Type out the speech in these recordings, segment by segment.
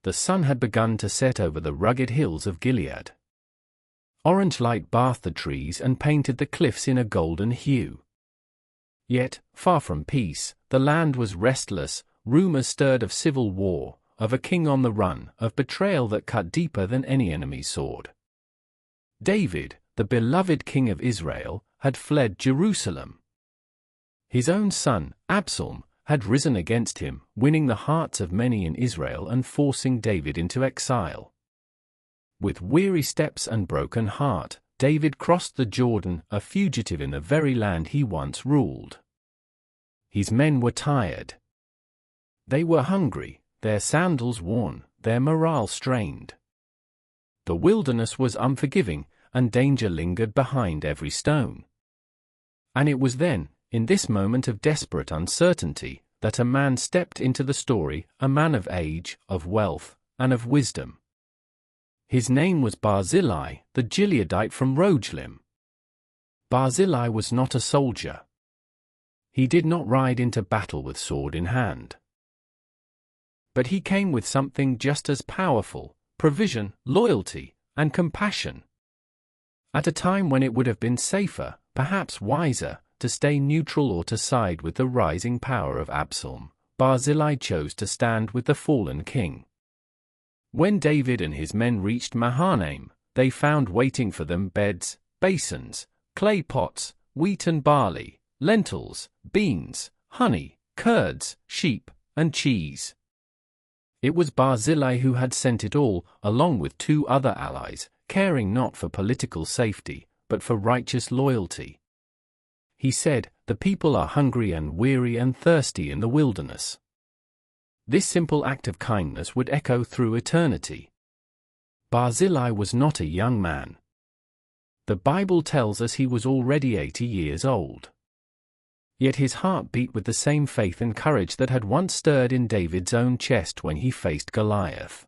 the sun had begun to set over the rugged hills of Gilead. Orange light bathed the trees and painted the cliffs in a golden hue. Yet, far from peace, the land was restless. Rumors stirred of civil war, of a king on the run, of betrayal that cut deeper than any enemy's sword. David, the beloved king of Israel, had fled Jerusalem. His own son, Absalom, had risen against him, winning the hearts of many in Israel and forcing David into exile. With weary steps and broken heart, David crossed the Jordan, a fugitive in the very land he once ruled. His men were tired. They were hungry, their sandals worn, their morale strained. The wilderness was unforgiving, and danger lingered behind every stone. And it was then, in this moment of desperate uncertainty, that a man stepped into the story, a man of age, of wealth, and of wisdom. His name was Barzillai, the Gileadite from Rogelim. Barzillai was not a soldier. He did not ride into battle with sword in hand. But he came with something just as powerful: provision, loyalty, and compassion. At a time when it would have been safer, perhaps wiser, to stay neutral or to side with the rising power of Absalom, Barzillai chose to stand with the fallen king. When David and his men reached Mahanaim, they found waiting for them beds, basins, clay pots, wheat and barley, lentils, beans, honey, curds, sheep, and cheese. It was Barzillai who had sent it all, along with 2 other allies, caring not for political safety, but for righteous loyalty. He said, "The people are hungry and weary and thirsty in the wilderness." This simple act of kindness would echo through eternity. Barzillai was not a young man. The Bible tells us he was already 80 years old. Yet his heart beat with the same faith and courage that had once stirred in David's own chest when he faced Goliath.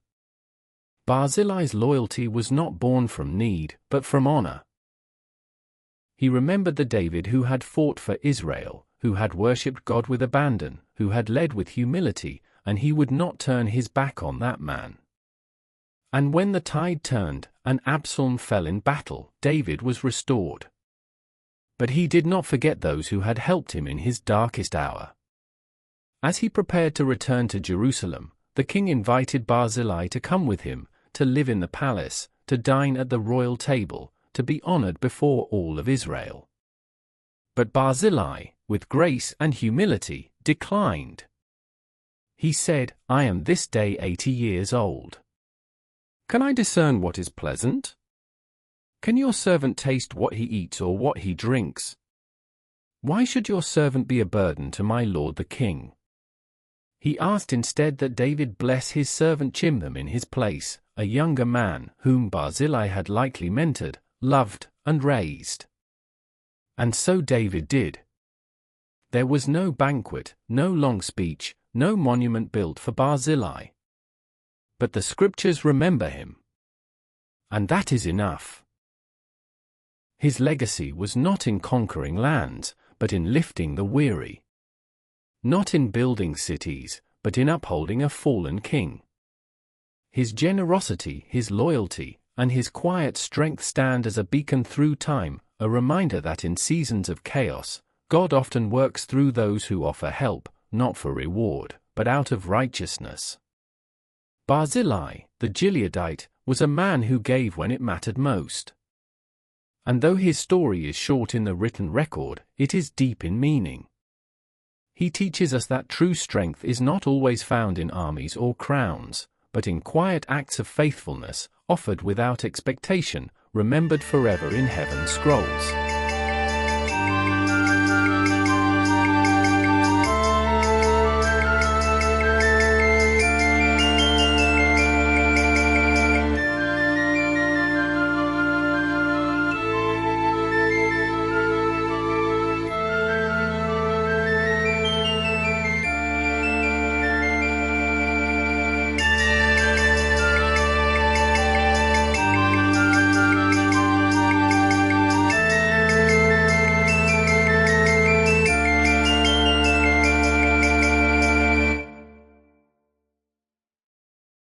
Barzillai's loyalty was not born from need, but from honor. He remembered the David who had fought for Israel, who had worshipped God with abandon, who had led with humility, and he would not turn his back on that man. And when the tide turned, and Absalom fell in battle, David was restored. But he did not forget those who had helped him in his darkest hour. As he prepared to return to Jerusalem, the king invited Barzillai to come with him, to live in the palace, to dine at the royal table, to be honored before all of Israel. But Barzillai, with grace and humility, declined. He said, "I am this day 80 years old. Can I discern what is pleasant? Can your servant taste what he eats or what he drinks? Why should your servant be a burden to my lord the king?" He asked instead that David bless his servant Chimham in his place, a younger man whom Barzillai had likely mentored, loved, and raised. And so David did. There was no banquet, no long speech, no monument built for Barzillai. But the scriptures remember him. And that is enough. His legacy was not in conquering lands, but in lifting the weary. Not in building cities, but in upholding a fallen king. His generosity, his loyalty, and his quiet strength stand as a beacon through time, a reminder that in seasons of chaos, God often works through those who offer help, not for reward, but out of righteousness. Barzillai, the Gileadite, was a man who gave when it mattered most. And though his story is short in the written record, it is deep in meaning. He teaches us that true strength is not always found in armies or crowns, but in quiet acts of faithfulness, offered without expectation, remembered forever in heaven's scrolls.